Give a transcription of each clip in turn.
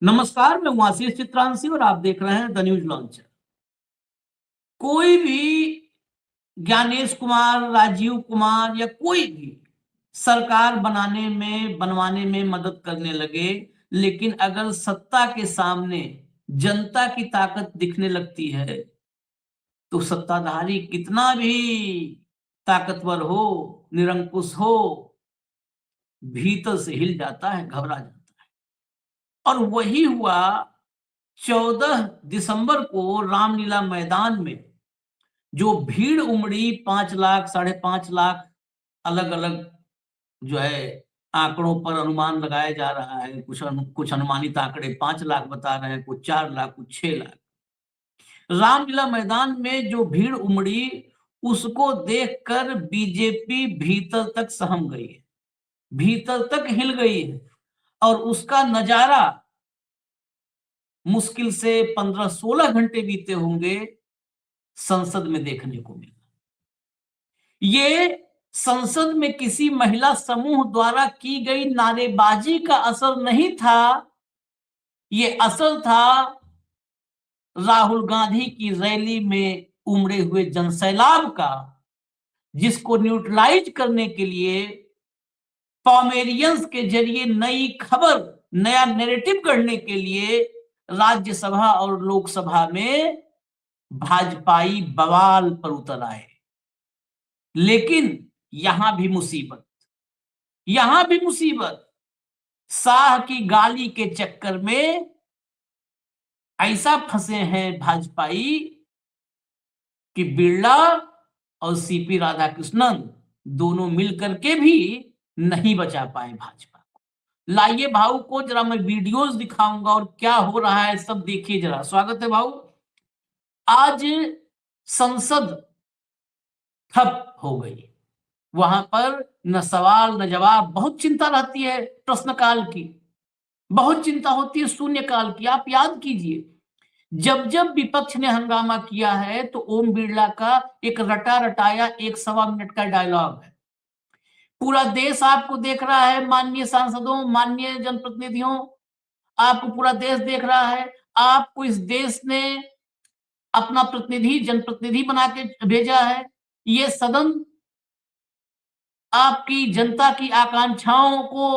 नमस्कार, मैं हूं आशीष चित्रांशी और आप देख रहे हैं द न्यूज लॉन्चर। कोई भी ज्ञानेश कुमार, राजीव कुमार या कोई भी सरकार बनवाने में मदद करने लगे, लेकिन अगर सत्ता के सामने जनता की ताकत दिखने लगती है तो सत्ताधारी कितना भी ताकतवर हो, निरंकुश हो, भीतर से हिल जाता है, घबरा जाता है। और वही हुआ 14 दिसंबर को रामलीला मैदान में। जो भीड़ उमड़ी, 5 लाख, 5.5 लाख, अलग अलग जो है आंकड़ों पर अनुमान लगाया जा रहा है। कुछ अनुमानित आंकड़े 5 लाख बता रहे हैं, कुछ 4 लाख, कुछ 6 लाख। रामलीला मैदान में जो भीड़ उमड़ी, उसको देखकर बीजेपी भीतर तक सहम गई है, भीतर तक हिल गई है। और उसका नजारा मुश्किल से 15-16 घंटे बीते होंगे संसद में देखने को मिला। ये संसद में किसी महिला समूह द्वारा की गई नारेबाजी का असर नहीं था, ये असर था राहुल गांधी की रैली में उमड़े हुए जनसैलाब का, जिसको न्यूट्रलाइज करने के लिए पॉमेरियंस के जरिए नई खबर, नया नैरेटिव गढ़ने के लिए राज्यसभा और लोकसभा में भाजपाई बवाल पर उतर आए। लेकिन यहां भी मुसीबत, यहां भी मुसीबत। शाह की गाली के चक्कर में ऐसा फंसे हैं भाजपाई कि बिरला और सीपी राधाकृष्णन दोनों मिलकर के भी नहीं बचा पाए भाजपा को। लाइए भाऊ को जरा मैं वीडियोस दिखाऊंगा और क्या हो रहा है सब देखिए जरा। स्वागत है भाऊ। आज संसद ठप हो गई, वहां पर न सवाल न जवाब। बहुत चिंता रहती है प्रश्नकाल की, बहुत चिंता होती है शून्यकाल की। आप याद कीजिए, जब जब विपक्ष ने हंगामा किया है तो ओम बिरला का एक रटा रटाया 1-1.25 मिनट का डायलॉग है। पूरा देश आपको देख रहा है, माननीय सांसदों, माननीय जनप्रतिनिधियों, आपको पूरा देश देख रहा है। आपको इस देश ने अपना प्रतिनिधि, जनप्रतिनिधि बना के भेजा है। ये सदन आपकी जनता की आकांक्षाओं को,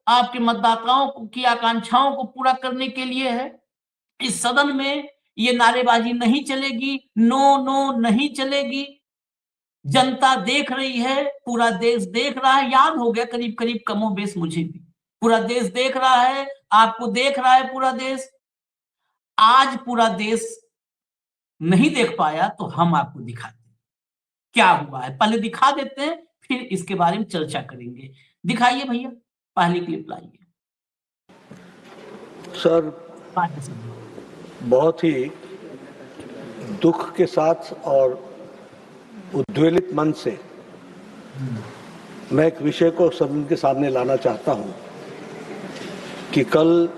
आपके मतदाताओं की आकांक्षाओं को पूरा करने के लिए है। इस सदन में ये नारेबाजी नहीं चलेगी, नो नो नहीं चलेगी। जनता देख रही है, पूरा देश देख रहा है। याद हो गया करीब करीब, कमोबेश मुझे भी। पूरा देश देख रहा है, आपको देख रहा है पूरा देश। आज पूरा देश नहीं देख पाया तो हम आपको दिखाते हैं क्या हुआ है। पहले दिखा देते हैं, फिर इसके बारे में चर्चा करेंगे। दिखाइए भैया, पहली क्लिप लाइए। सर, बहुत ही दुख के साथ और उद्वेलित मन से मैं एक विषय को सदन के सामने लाना चाहता हूं कि कल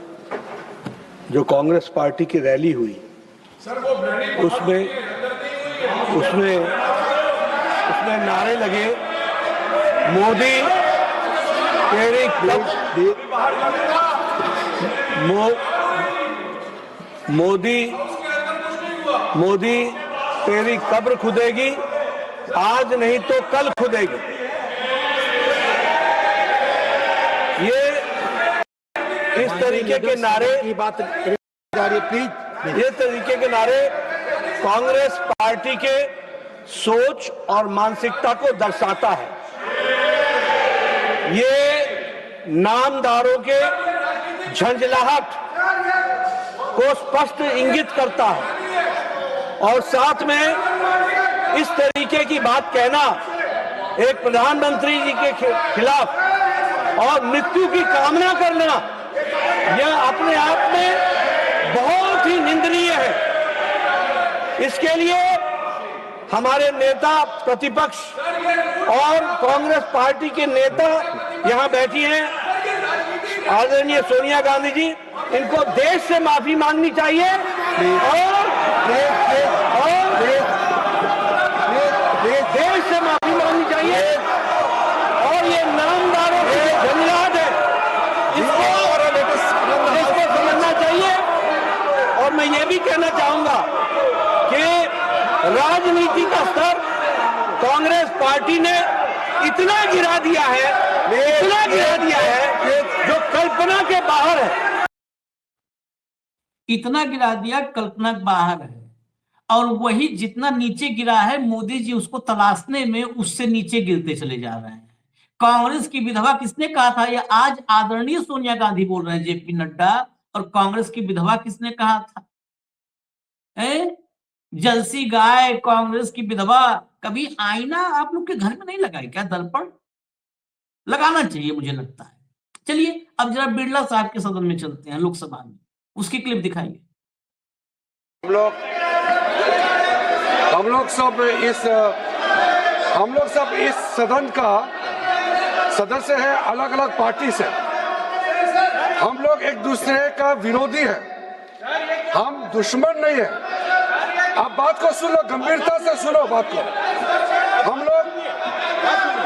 जो कांग्रेस पार्टी की रैली हुई, उसमें नारे लगे, मोदी तेरी मोदी तेरी कब्र खुदेगी, आज नहीं तो कल खुदेगी। ये इस तरीके के नारे की बात प्लीज, ये तरीके के नारे कांग्रेस पार्टी के सोच और मानसिकता को दर्शाता है। ये नामदारों के झंझलाहट को स्पष्ट इंगित करता है। और साथ में इस तरीके की बात कहना एक प्रधानमंत्री जी के खिलाफ और मृत्यु की कामना करना, यह अपने आप में बहुत ही निंदनीय है। इसके लिए हमारे नेता प्रतिपक्ष और कांग्रेस पार्टी के नेता यहां बैठी हैं, आदरणीय सोनिया गांधी जी, इनको देश से माफी मांगनी चाहिए और देश से माफी मांगनी चाहिए। और ये नामदारों के झंझलाहट है, इसको समझना चाहिए। कहना चाहूंगा कि राजनीति का स्तर कांग्रेस पार्टी ने इतना गिरा दिया है जो कल्पना के बाहर है। इतना गिरा दिया कल्पना के बाहर है। और वही जितना नीचे गिरा है मोदी जी उसको तलाशने में उससे नीचे गिरते चले जा रहे हैं। कांग्रेस की विधवा किसने कहा था? ये आज आदरणीय सोनिया गांधी बोल रहे हैं, जेपी नड्डा। और कांग्रेस की विधवा किसने कहा था? जलसी गाय कांग्रेस की विधवा। कभी आईना आप लोग के घर में नहीं लगाए क्या? दर्पण लगाना चाहिए मुझे लगता है। चलिए अब जरा बिरला साहब के सदन में चलते हैं, लोकसभा में, उसकी क्लिप दिखाइए। हम लोग सब इस सदन का सदस्य है, अलग अलग पार्टी से। हम लोग एक दूसरे का विरोधी है, हम दुश्मन नहीं है। आप बात को सुनो, गंभीरता से सुनो बात को। हम लोग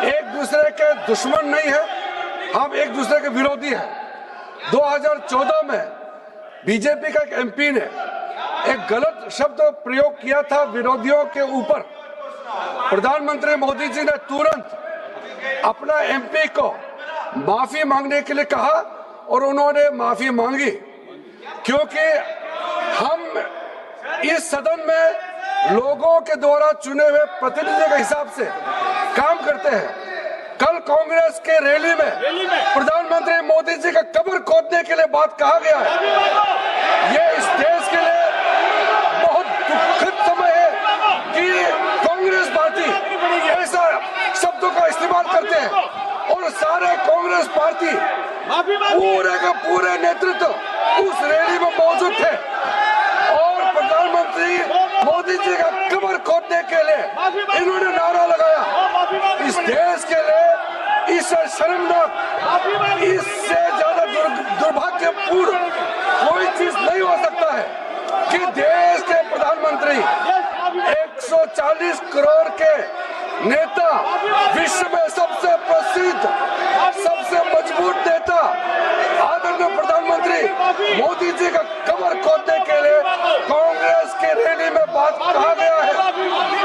एक दूसरे के दुश्मन नहीं है, हम एक दूसरे के विरोधी है। 2014 में बीजेपी का एक एमपी ने एक गलत शब्द प्रयोग किया था विरोधियों के ऊपर। प्रधानमंत्री मोदी जी ने तुरंत अपना एमपी को माफी मांगने के लिए कहा और उन्होंने माफी मांगी, क्योंकि हम इस सदन में लोगों के द्वारा चुने हुए प्रतिनिधि के हिसाब से काम करते हैं। कल कांग्रेस के रैली में प्रधानमंत्री मोदी जी का कब्र खोदने के लिए बात कहा गया है। ये इस देश के लिए बहुत दुखद समय है कि कांग्रेस पार्टी ऐसा शब्दों का इस्तेमाल करते हैं और सारे कांग्रेस पार्टी पूरे का पूरे नेतृत्व उस रैली में मौजूद थे और प्रधानमंत्री मोदी जी का कब्र खोदने के लिए इन्होंने नारा लगाया। इस देश के लिए इससे शर्मनाक, इससे ज्यादा दुर्भाग्यपूर्ण कोई चीज नहीं हो सकता है कि देश के प्रधानमंत्री 140 करोड़ के नेता, विश्व में सबसे प्रसिद्ध, सबसे मजबूत नेता आदरणीय प्रधानमंत्री मोदी जी का कब्र खोदने के लिए कांग्रेस के रैली में बात कहा गया है।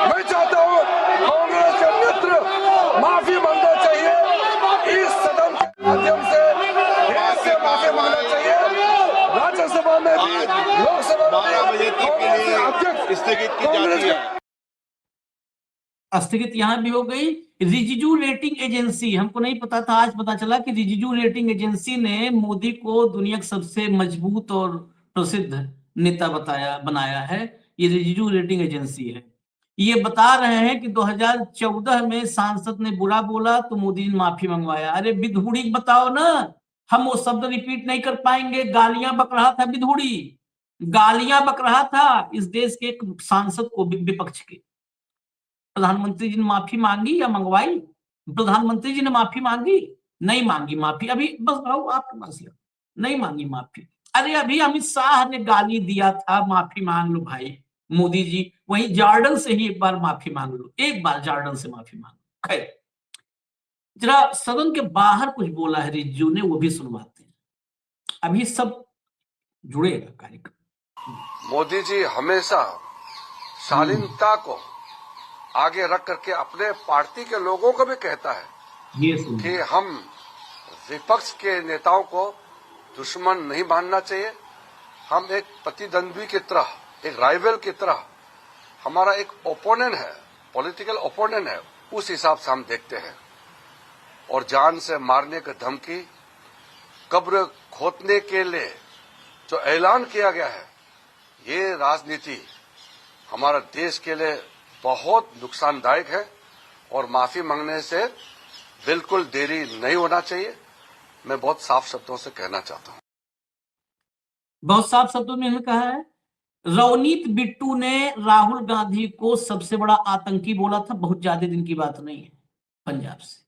मैं चाहता हूं कांग्रेस के नेतृत्व माफी मांगना चाहिए, इस सदन के माध्यम से देश से माफी मांगना चाहिए। राज्यसभा में भी, लोकसभा में भी कांग्रेस के अध्यक्ष स्थगित की जाती है। स्थगित यहां भी हो गई। रिजिजू रेटिंग एजेंसी, हमको नहीं पता था, आज पता चला कि रिजिजू रेटिंग एजेंसी ने मोदी को दुनिया का सबसे मजबूत और प्रसिद्ध नेता बनाया है। ये रिजिजू रेटिंग एजेंसी है। ये बता रहे हैं कि 2014 में सांसद ने बुरा बोला तो मोदी ने माफी मंगवाया। अरे विधुड़ी बताओ ना, हम वो शब्द रिपीट नहीं कर पाएंगे। गालियां बक रहा था विधुड़ी, गालियां बक रहा था इस देश के एक सांसद को, विपक्ष के। प्रधानमंत्री जी ने माफी मांगी या मंगवाई? प्रधानमंत्री जी ने माफी मांगी? नहीं मांगी माफी। अभी बस भाऊ आपके पास नहीं मांगी माफी। अरे अभी अमित शाह ने गाली दिया था, माफी मांग लो भाई मोदी जी। वही जॉर्डन से ही एक बार माफी मांग लो, एक बार जॉर्डन से माफी मांग लो। खैर, जरा सदन के बाहर कुछ बोला है रिज्जू ने, वो भी सुनवाते हैं। अभी सब जुड़ेगा कार्यक्रम। मोदी जी हमेशा शालीनता को आगे रख करके अपने पार्टी के लोगों को भी कहता है कि हम विपक्ष के नेताओं को दुश्मन नहीं मानना चाहिए। हम एक प्रतिद्वंद्वी की तरह, एक राइवल की तरह, हमारा एक ओपोनेंट है, पॉलिटिकल ओपोनेंट है, उस हिसाब से हम देखते हैं। और जान से मारने की धमकी, कब्र खोदने के लिए जो ऐलान किया गया है, ये राजनीति हमारा देश के लिए बहुत नुकसानदायक है और माफी मांगने से बिल्कुल देरी नहीं होना चाहिए। मैं बहुत साफ शब्दों से कहना चाहता हूं। बहुत साफ शब्दों में कहा है। रवनीत बिट्टू ने राहुल गांधी को सबसे बड़ा आतंकी बोला था। बहुत ज्यादा दिन की बात नहीं है, पंजाब से।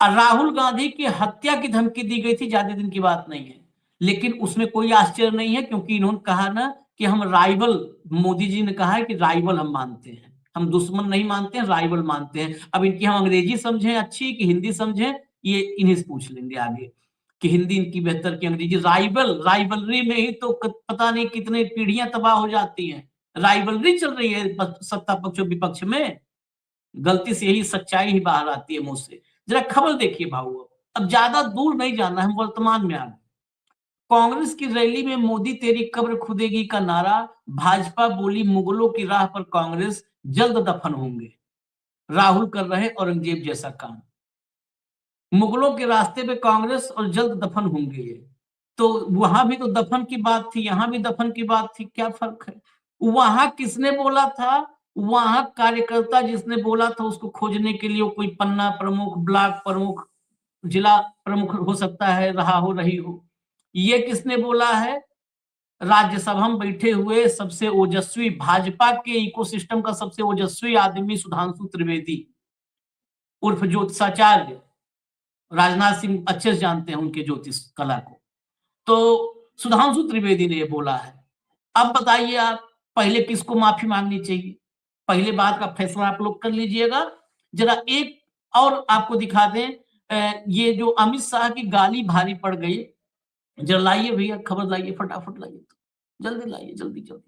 और राहुल गांधी की हत्या की धमकी दी गई थी, ज्यादा दिन की बात नहीं है। लेकिन उसमें कोई आश्चर्य नहीं है, क्योंकि इन्होंने कहा ना कि हम राइवल, मोदी जी ने कहा है कि राइवल हम मानते हैं, हम दुश्मन नहीं मानते हैं, राइवल मानते हैं। अब इनकी हम अंग्रेजी समझें अच्छी कि हिंदी समझें, ये इन्हीं से पूछ लेंगे आगे। कि हिंदी इनकी बेहतर की अंग्रेजी। राइवलरी में ही तो पता नहीं कितने पीढ़ियां तबाह हो जाती हैं। राइवलरी चल रही है सत्ता पक्ष और विपक्ष में। गलती से यही सच्चाई ही बाहर आती है मुंह से। जरा खबर देखिए भाऊ, अब ज्यादा दूर नहीं जाना, हम वर्तमान में आ गए। कांग्रेस की रैली में मोदी तेरी कब्र खुदेगी का नारा, भाजपा बोली मुगलों की राह पर कांग्रेस, जल्द दफन होंगे। राहुल कर रहे औरंगजेब जैसा काम। मुगलों के रास्ते पे कांग्रेस और जल्द दफन होंगे ये। तो वहां भी तो दफन की बात थी, यहां भी दफन की बात थी, क्या फर्क है? वहां किसने बोला था? वहां कार्यकर्ता जिसने बोला था उसको खोजने के लिए कोई पन्ना प्रमुख, ब्लॉक प्रमुख, जिला प्रमुख हो सकता है, रहा हो, रही हो। ये किसने बोला है? राज्यसभा में बैठे हुए सबसे ओजस्वी, भाजपा के इकोसिस्टम का सबसे ओजस्वी आदमी सुधांशु त्रिवेदी उर्फ ज्योतिषाचार्य। राजनाथ सिंह अच्छे से जानते हैं उनके ज्योतिष कला को। तो सुधांशु त्रिवेदी ने ये बोला है। अब बताइए आप, पहले किसको माफी मांगनी चाहिए? पहले बात का फैसला आप लोग कर लीजिएगा। जरा एक और आपको दिखा दें, ये जो अमित शाह की गाली भारी पड़ गई। जरा लाइए भैया, खबर लाइए, फटाफट लाइए, जल्दी लाइए, जल्दी जल्दी।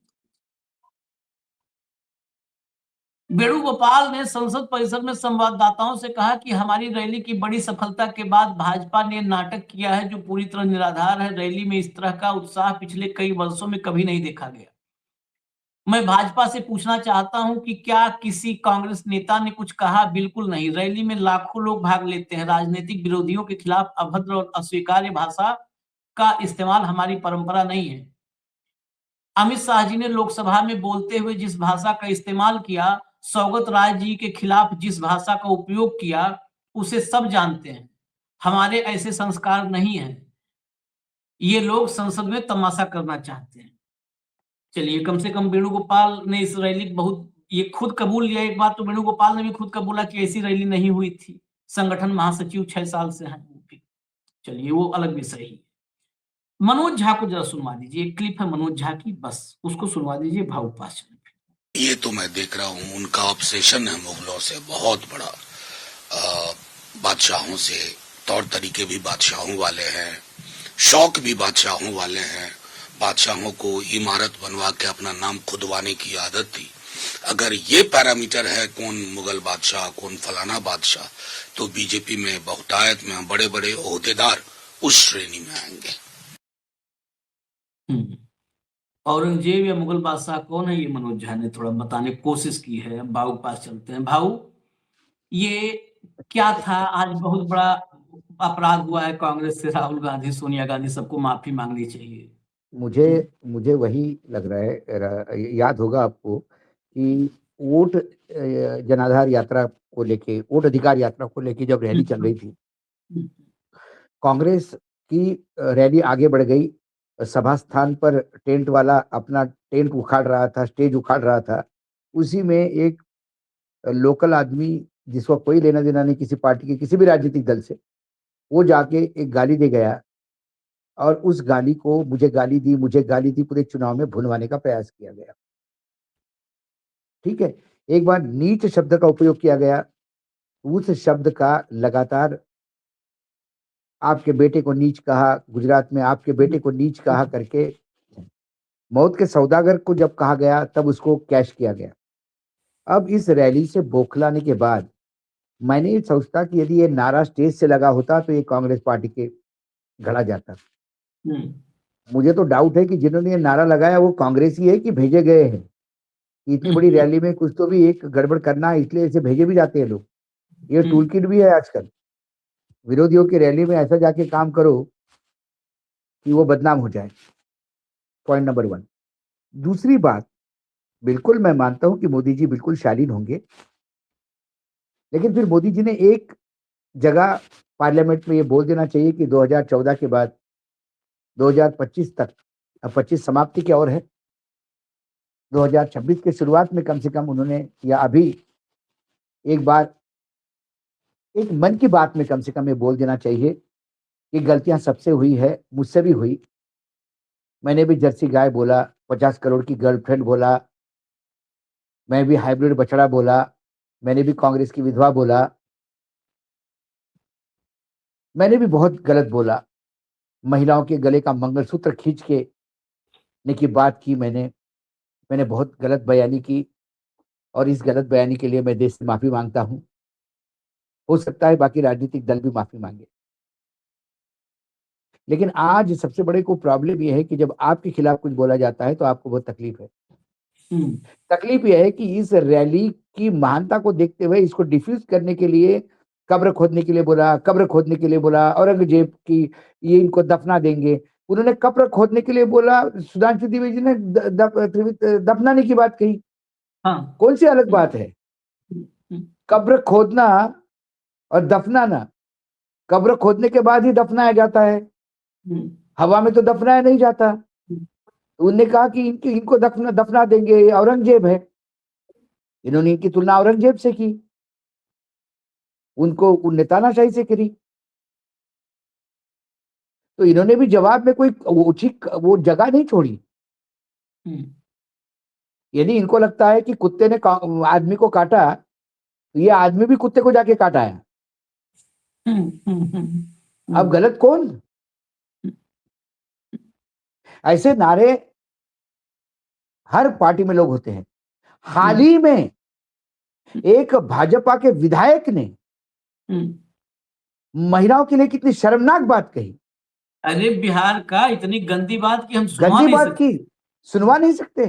वेणुगोपाल ने संसद परिसर में संवाददाताओं से कहा कि हमारी रैली की बड़ी सफलता के बाद भाजपा ने नाटक किया है जो पूरी तरह निराधार है। रैली में इस तरह का उत्साह पिछले कई वर्षों में कभी नहीं देखा गया। मैं भाजपा से पूछना चाहता हूं कि क्या किसी कांग्रेस नेता ने कुछ कहा? बिल्कुल नहीं। रैली में लाखों लोग भाग लेते हैं। राजनीतिक विरोधियों के खिलाफ अभद्र और अस्वीकार्य भाषा का इस्तेमाल हमारी परंपरा नहीं है। अमित शाह जी ने लोकसभा में बोलते हुए जिस भाषा का इस्तेमाल किया, सौगत राय जी के खिलाफ जिस भाषा का उपयोग किया, उसे सब जानते हैं। हमारे ऐसे संस्कार नहीं है। ये लोग संसद में तमाशा करना चाहते हैं। चलिए, कम से कम वेणुगोपाल ने इस रैली बहुत ये खुद कबूल लिया। एक बात तो वेणुगोपाल ने भी खुद कबूला कि ऐसी रैली नहीं हुई थी। संगठन महासचिव 6 साल से हैं। चलिए, वो अलग विषय ही। मनोज झा को जरा सुनवा दीजिए, एक क्लिप है मनोज झा की, बस उसको सुनवा दीजिए भाव पास। ये तो मैं देख रहा हूँ उनका ऑब्सेशन है मुगलों से बहुत बड़ा। बादशाहों से तौर तरीके भी बादशाहों वाले हैं, शौक भी बादशाहों वाले हैं। बादशाहों को इमारत बनवा के अपना नाम खुदवाने की आदत थी। अगर ये पैरामीटर है कौन मुगल बादशाह कौन फलाना बादशाह, तो बीजेपी में बहुतायत में बड़े बड़े ओहदेदार उस श्रेणी में आएंगे। औरंगजेब या मुगल बादशाह कौन है, ये मनोज झा ने थोड़ा बताने की कोशिश की है। भाऊ के पास चलते हैं। भाऊ, ये क्या था? आज बहुत बड़ा अपराध हुआ है कांग्रेस से। राहुल गांधी, सोनिया गांधी, सबको माफी मांगनी चाहिए। मुझे वही लग रहा है। याद होगा आपको कि वोट जनाधार यात्रा को लेके, वोट अधिकार यात्रा को लेके जब रैली चल रही थी, कांग्रेस की रैली आगे बढ़ गई। सभा स्थान पर टेंट वाला अपना टेंट उखाड़ रहा था, स्टेज उखाड़ रहा था। उसी में एक लोकल आदमी जिसको कोई लेना देना नहीं किसी पार्टी के, किसी भी राजनीतिक दल से, वो जाके एक गाली दे गया और उस गाली को मुझे गाली दी पूरे चुनाव में भुनवाने का प्रयास किया गया। ठीक है, एक बार नीच शब्द का उपयोग किया गया। उस शब्द का लगातार आपके बेटे को नीच कहा, गुजरात में आपके बेटे को नीच कहा करके मौत के सौदागर को जब कहा गया तब उसको कैश किया गया। अब इस रैली से बौखलाने के बाद मैंने ये सोचता कि यदि ये नारा स्टेज से लगा होता तो ये कांग्रेस पार्टी के गढ़ा जाता। मुझे तो डाउट है कि जिन्होंने ये नारा लगाया वो कांग्रेसी है कि भेजे गए हैं। इतनी बड़ी रैली में कुछ तो भी एक गड़बड़ करना है, इसलिए इसे भेजे भी जाते हैं लोग। ये टूल किट भी है आजकल। विरोधियों की रैली में ऐसा जाके काम करो कि वो बदनाम हो जाए। Point number 1। दूसरी बात, बिल्कुल मैं मानता हूं कि मोदी जी बिल्कुल शालीन होंगे, लेकिन फिर मोदी जी ने एक जगह पार्लियामेंट में ये बोल देना चाहिए कि 2014 के बाद 2025 तक, अब 25 समाप्ति की ओर है, 2026 के शुरुआत में कम से कम उन्होंने, या अभी एक बार एक मन की बात में कम से कम ये बोल देना चाहिए कि गलतियां सबसे हुई है, मुझसे भी हुई। मैंने भी जर्सी गाय बोला, 50 करोड़ की गर्लफ्रेंड बोला, मैं भी हाइब्रिड बछड़ा बोला, मैंने भी कांग्रेस की विधवा बोला, मैंने भी बहुत गलत बोला। महिलाओं के गले का मंगलसूत्र खींच के ने की बात की। मैंने बहुत गलत बयानी की और इस गलत बयानी के लिए मैं देश से माफी मांगता हूं। हो सकता है बाकी राजनीतिक दल भी माफी मांगे, लेकिन आज सबसे बड़े को प्रॉब्लम यह है कि जब आपके खिलाफ कुछ बोला जाता है तो आपको बहुत तकलीफ है। तकलीफ यह है कि इस रैली की महानता को देखते हुए इसको डिफ्यूज करने के लिए कब्र खोदने के लिए बोला, औरंगजेब की ये इनको दफना देंगे। उन्होंने कब्र खोदने के लिए बोला, सुधांशु द्विवेदी ने दफनाने की बात कही। हाँ। कौन सी अलग बात है? कब्र खोदना और दफनाना, कब्र खोदने के बाद ही दफनाया जाता है, हवा में तो दफनाया नहीं जाता। उन्होंने कहा कि इनको दफना देंगे, औरंगजेब है। इन्होंने इनकी तुलना औरंगजेब से की, उनने तानाशाही से करी। तो इन्होंने भी जवाब में कोई वो जगह नहीं छोड़ी। यदि इनको लगता है कि कुत्ते ने आदमी को काटा तो ये आदमी भी कुत्ते को जाके काटा है। अब गलत कौन? ऐसे नारे हर पार्टी में लोग होते हैं। हाल ही में एक भाजपा के विधायक ने महिलाओं के लिए कितनी शर्मनाक बात कही। अरे बिहार का इतनी गंदी बात की हम सुनवा नहीं सकते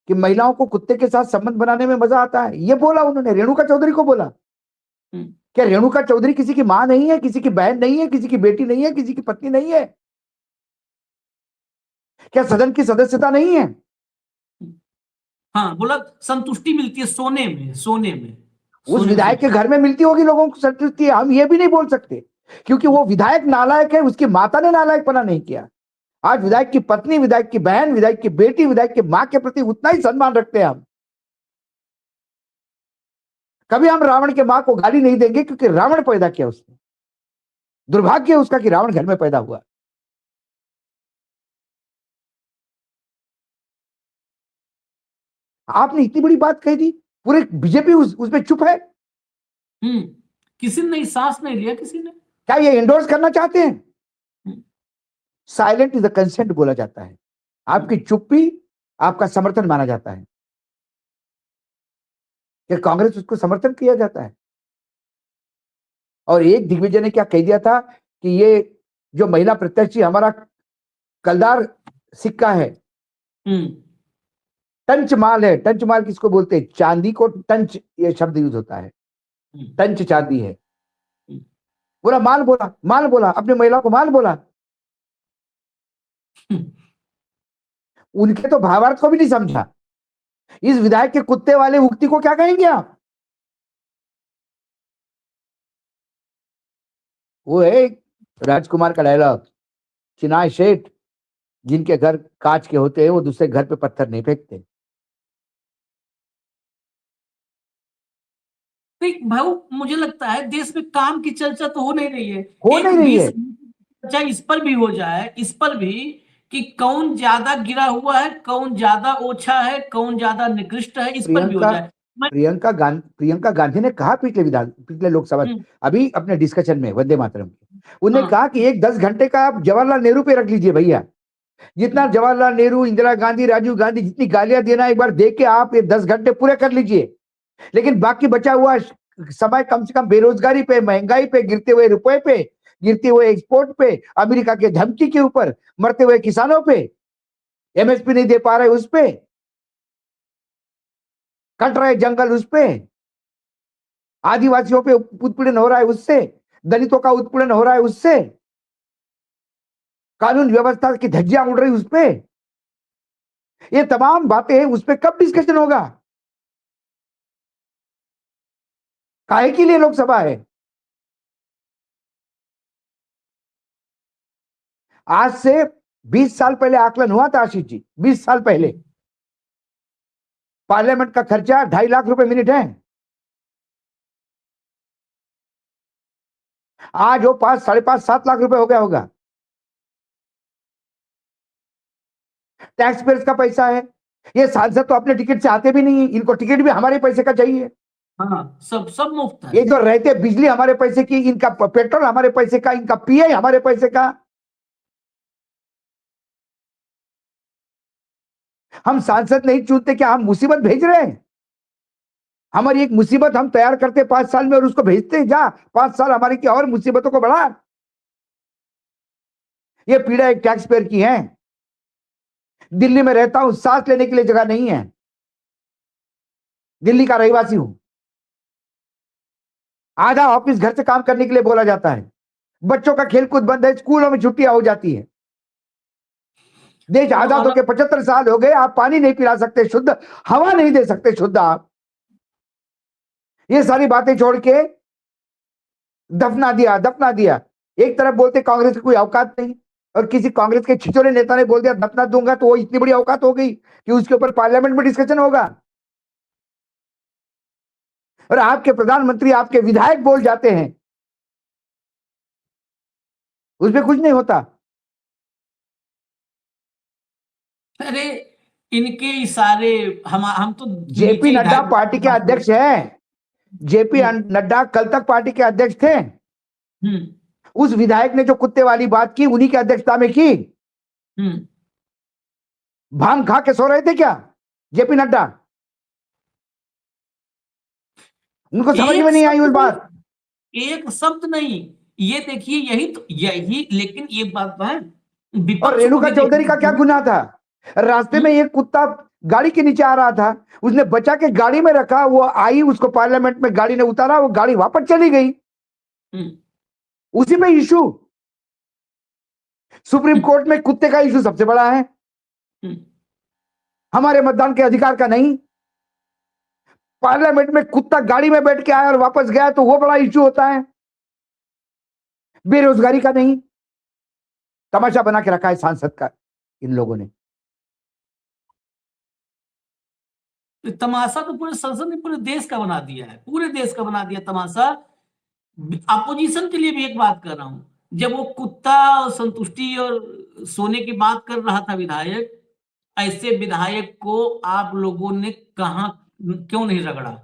कि महिलाओं को कुत्ते के साथ संबंध बनाने में मजा आता है। ये बोला उन्होंने, रेणुका चौधरी को बोला। क्या रेणुका चौधरी किसी की मां नहीं है, किसी की बहन नहीं है, किसी की बेटी नहीं है, किसी की पत्नी नहीं है? क्या सदन की सदस्यता नहीं है? हाँ, बोला संतुष्टि मिलती है सोने में उस विधायक के घर में मिलती होगी लोगों को संतुष्टि। हम ये भी नहीं बोल सकते क्योंकि वो विधायक नालायक है, उसकी माता ने नालायकपना नहीं किया। आज विधायक की पत्नी, विधायक की बहन, विधायक की बेटी, विधायक की मां के प्रति उतना ही सम्मान रखते हैं हम। कभी हम रावण के मां को गाली नहीं देंगे क्योंकि रावण पैदा किया उसने। दुर्भाग्य है उसका कि रावण घर में पैदा हुआ। आपने इतनी बड़ी बात कही थी, पूरे बीजेपी उसमें चुप है। किसी ने सांस नहीं लिया। किसी ने क्या ये इंडोर्स करना चाहते हैं? साइलेंट इज द कंसेंट बोला जाता है। आपकी चुप्पी आपका समर्थन माना जाता है। कि कांग्रेस उसको समर्थन किया जाता है। और एक दिग्विजय ने क्या कह दिया था कि ये जो महिला प्रत्याशी हमारा कलदार सिक्का है, टंच माल है। टंच माल किसको बोलते हैं? चांदी को टंच, ये शब्द यूज होता है। टंच चांदी है। बोला माल बोला, अपने महिला को माल बोला। उनके तो भावार्थ को भी नहीं समझा। इस विधायक के कुत्ते वाले उक्ति को क्या कहेंगे आप? वो है राजकुमार का डायलॉग, चिनाई शेठ जिनके घर कांच के होते हैं वो दूसरे घर पे पत्थर नहीं फेंकते। भाई मुझे लगता है देश में काम की चर्चा तो हो नहीं रही है। चर्चा इस पर भी हो जाए, इस पर भी कि कौन ज्यादा गिरा हुआ है, कौन ज्यादा ओछा है, कौन ज्यादा निकृष्ट है, इस पर भी हो जाए। प्रियंका गांधी ने कहा पिछले लोकसभा अभी अपने डिस्कशन में वंदे मातरम उन्होंने कहा कि एक 10 घंटे का आप जवाहरलाल नेहरू पे रख लीजिए भैया। जितना जवाहरलाल नेहरू, इंदिरा गांधी, राजीव गांधी जितनी गालियां देना एक बार दे के आप ये 10 घंटे पूरे कर लीजिए। लेकिन बाकी बचा हुआ समय कम से कम बेरोजगारी पे, महंगाई पे, गिरते हुए रुपए पे, गिरते हुए एक्सपोर्ट पे, अमेरिका के धमकी के ऊपर, मरते हुए किसानों पे, एमएसपी नहीं दे पा रहे उस पे, कट रहे जंगल उस पे, आदिवासियों पे उत्पीड़न हो रहा है उससे, दलितों का उत्पीड़न हो रहा है उससे, कानून व्यवस्था की धज्जियां उड़ रही उस पे। ये तमाम बातें उस पे कब डिस्कशन होगा? काहे के लिए लोकसभा है? आज से 20 साल पहले आकलन हुआ था आशीष जी, 20 साल पहले पार्लियामेंट का खर्चा 2.5 लाख रुपए मिनट है। आज वो 5, 5.5, 7 लाख रुपए हो गया होगा। टैक्स पेयर्स का पैसा है। ये सांसद तो अपने टिकट से आते भी नहीं है, इनको टिकट भी हमारे पैसे का चाहिए। हाँ, सब मुफ्त है। ये जो रहते बिजली हमारे पैसे की, इनका पेट्रोल हमारे पैसे का, इनका पीआई हमारे पैसे का। हम सांसद नहीं चुनते, क्या हम मुसीबत भेज रहे हैं? हमारी एक मुसीबत हम तैयार करते 5 साल में और उसको भेजते हैं, जा 5 साल हमारी की और मुसीबतों को बढ़ा। ये पीड़ा एक टैक्स पेयर की है। दिल्ली में रहता हूं, सांस लेने के लिए जगह नहीं है। दिल्ली का रहीवासी हूं। आधा ऑफिस घर से काम करने के लिए बोला जाता है। बच्चों का खेलकूद बंद है, स्कूलों में छुट्टियां हो जाती है। देश आजाद होकर 75 साल हो गए, आप पानी नहीं पिला सकते शुद्ध, हवा नहीं दे सकते शुद्ध। आप ये सारी बातें छोड़ के दफना दिया, दफना दिया। एक तरफ बोलते कांग्रेस की कोई औकात नहीं, और किसी कांग्रेस के छिछोरे नेता ने बोल दिया दफना दूंगा, तो वो इतनी बड़ी औकात हो गई कि उसके ऊपर पार्लियामेंट में डिस्कशन होगा। और आपके प्रधानमंत्री, आपके विधायक बोल जाते हैं, उसमें कुछ नहीं होता। अरे इनके इशारे, हम तो जेपी नीचे नड्डा विधायक पार्टी के अध्यक्ष हैं। जेपी नड्डा कल तक पार्टी के अध्यक्ष थे। उस विधायक ने जो कुत्ते वाली बात की, उन्हीं की अध्यक्षता में की। भांग खा के सो रहे थे क्या जेपी नड्डा? उनको समझ में नहीं आई उस बात। एक शब्द नहीं। ये देखिए, यही लेकिन ये बात है, और विपक्ष को रेणुका भी चौधरी का क्या गुनाह था? रास्ते में एक कुत्ता गाड़ी के नीचे आ रहा था, उसने बचा के गाड़ी में रखा, वो आई, उसको पार्लियामेंट में गाड़ी ने उतारा, वो गाड़ी वापस चली गई। उसी पे इशू। सुप्रीम कोर्ट में कुत्ते का इशू सबसे बड़ा है, हमारे मतदान के अधिकार का नहीं। पार्लियामेंट में कुत्ता गाड़ी में बैठ के आया और वापस गया, तो वो बड़ा इशू होता है, बेरोजगारी का नहीं। तमाशा बना के रखा है सांसद का इन लोगों ने। तमाशा तो पूरे संसद ने, पूरे देश का बना दिया है, पूरे देश का बना दिया तमाशा। अपोजिशन के लिए भी एक बात कर रहा हूं, जब वो कुत्ता संतुष्टि और सोने की बात कर रहा था विधायक, ऐसे विधायक को आप लोगों ने कहां क्यों नहीं रगड़ा?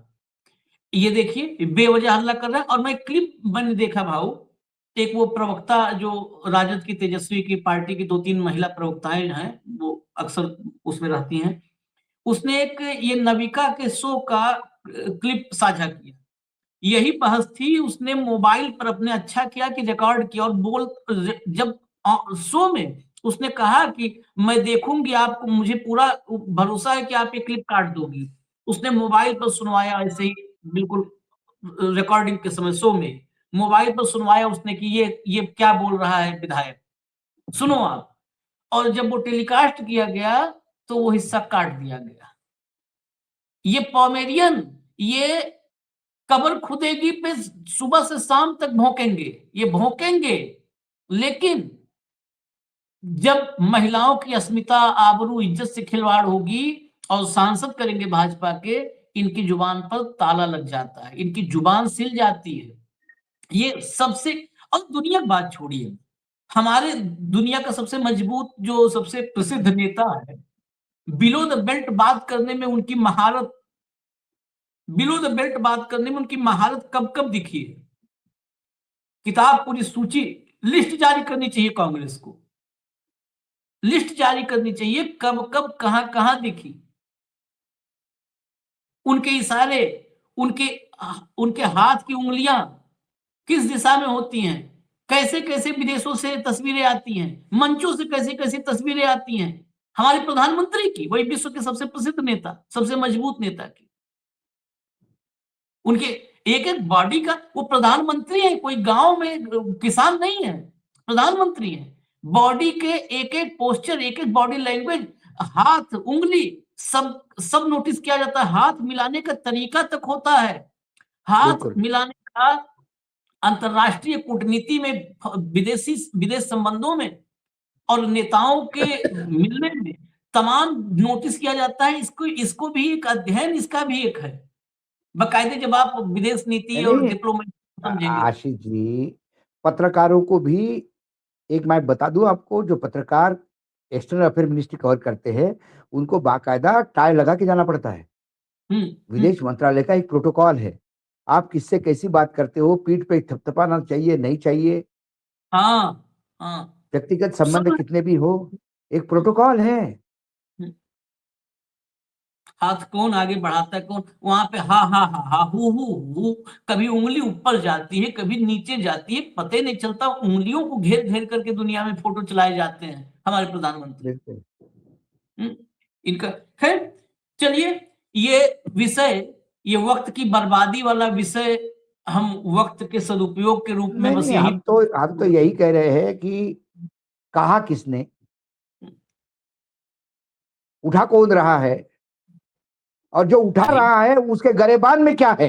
ये देखिए बेवजह हल्ला कर रहा है। और मैं क्लिप मैंने देखा भाऊ, एक वो प्रवक्ता जो राजद की तेजस्वी की पार्टी की 2-3 महिला प्रवक्ताएं हैं, वो अक्सर उसमें रहती हैं, उसने एक ये नविका के शो का क्लिप साझा किया। यही बहस थी, उसने मोबाइल पर अपने अच्छा किया कि रिकॉर्ड किया और जब शो में उसने कहा कि मैं देखूंगी आपको, मुझे पूरा भरोसा है कि आप ये क्लिप काट दोगी। उसने मोबाइल पर सुनवाया, ऐसे ही बिल्कुल रिकॉर्डिंग के समय शो में मोबाइल पर सुनवाया उसने कि ये क्या बोल रहा है विधायक, सुनो आप। और जब वो टेलीकास्ट किया गया तो वो हिस्सा काट दिया गया। ये पॉमेरियन, ये कब्र खुदेगी पे सुबह से शाम तक भौंकेंगे, ये भौंकेंगे, लेकिन जब महिलाओं की अस्मिता, आबरू, इज्जत से खिलवाड़ होगी और सांसद करेंगे भाजपा के, इनकी जुबान पर ताला लग जाता है, इनकी जुबान सिल जाती है। ये सबसे, और दुनिया बात छोड़िए, हमारे दुनिया का सबसे मजबूत, जो सबसे प्रसिद्ध नेता है, बिलो द बेल्ट बात करने में उनकी महारत, बिलो द बेल्ट बात करने में उनकी महारत कब कब दिखी है? किताब, पूरी सूची, लिस्ट जारी करनी चाहिए कांग्रेस को, लिस्ट जारी करनी चाहिए कब कब कहां कहां दिखी। उनके इशारे, उनके उनके हाथ की उंगलियां किस दिशा में होती हैं, कैसे कैसे विदेशों से तस्वीरें आती हैं, मंचों से कैसे कैसे तस्वीरें आती हैं हमारे प्रधानमंत्री की, वही विश्व के सबसे प्रसिद्ध नेता, सबसे मजबूत नेता की। उनके एक एक बॉडी का, वो प्रधानमंत्री है, कोई गांव में किसान नहीं है, प्रधानमंत्री है। बॉडी के एक एक पोस्चर, एक एक बॉडी लैंग्वेज, हाथ, उंगली, सब नोटिस किया जाता है। हाथ मिलाने का तरीका तक होता है, हाथ मिलाने का अंतरराष्ट्रीय कूटनीति में, विदेश संबंधों में और नेताओं के मिलने में तमाम नोटिस किया जाता है। इसको भी एक अध्ययन, इसका भी एक है बकायदे, जब आप विदेश नीति और डिप्लोमेसी समझेंगे। आशीष जी, पत्रकारों को भी एक मैं बता दूं आपको, जो पत्रकार एक्सटर्नल अफेयर मिनिस्ट्री कवर करते हैं, उनको बाकायदा टाई लगा के जाना पड़ता है। विदेश मंत्रालय का एक प्रोटोकॉल है, आप किससे कैसी बात करते हो, पीठ पे थपथपाना चाहिए नहीं चाहिए, हाँ, व्यक्तिगत संबंध कितने भी हो, एक प्रोटोकॉल है। हाथ कौन आगे बढ़ाता है, कौन वहां पे हा हा हा हा हु, कभी उंगली ऊपर जाती है कभी नीचे जाती है, पता ही नहीं चलता। उंगलियों को घेर घेर करके दुनिया में फोटो चलाए जाते हैं हमारे प्रधानमंत्री। बिल्कुल। इनका खैर चलिए, ये विषय, ये वक्त की बर्बादी वाला विषय हम वक्त के सदुपयोग के रूप में नहीं बस नहीं, यही हम तो यही कह रहे हैं कि कहा किसने, उठा कौन रहा है, और जो उठा रहा है उसके गरेबान में क्या है,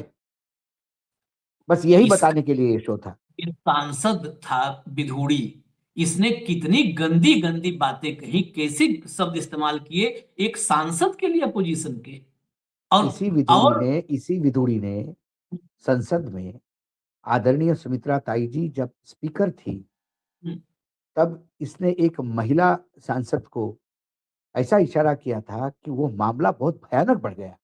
बस यही बताने के लिए ये शो था। सांसद था विधूड़ी, इसने कितनी गंदी गंदी बातें कही, कैसे शब्द इस्तेमाल किए एक सांसद के लिए अपोजिशन के। और इसी विधूड़ी ने संसद में आदरणीय सुमित्रा ताई जी जब स्पीकर थी, तब इसने एक महिला सांसद को ऐसा इशारा किया था कि वो मामला बहुत भयानक बढ़ गया।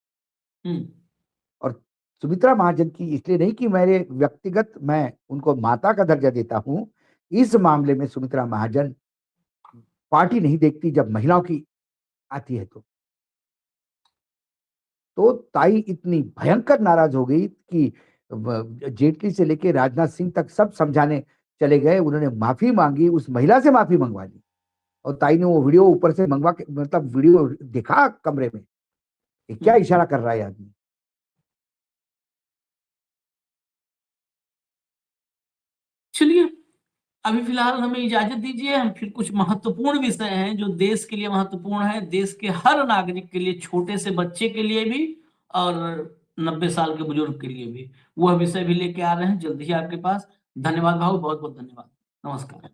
और सुमित्रा महाजन की, इसलिए नहीं कि मेरे व्यक्तिगत मैं उनको माता का दर्जा देता हूं, इस मामले में सुमित्रा महाजन पार्टी नहीं देखती जब महिलाओं की आती है। तो ताई इतनी भयंकर नाराज हो गई कि जेटली से लेके राजनाथ सिंह तक सब समझाने चले गए, उन्होंने माफी मांगी, उस महिला से माफी मंगवा ली, और ताई ने वो वीडियो ऊपर से मंगवा के, मतलब वीडियो दिखा कमरे में, क्या इशारा कर रहा है आदमी। चलिए अभी फिलहाल हमें इजाजत दीजिए, हम फिर कुछ महत्वपूर्ण विषय हैं जो देश के लिए महत्वपूर्ण है, देश के हर नागरिक के लिए, छोटे से बच्चे के लिए भी और 90 साल के बुजुर्ग के लिए भी, वह विषय भी लेके आ रहे हैं जल्दी ही आपके पास। धन्यवाद भाऊ, बहुत बहुत धन्यवाद, नमस्कार।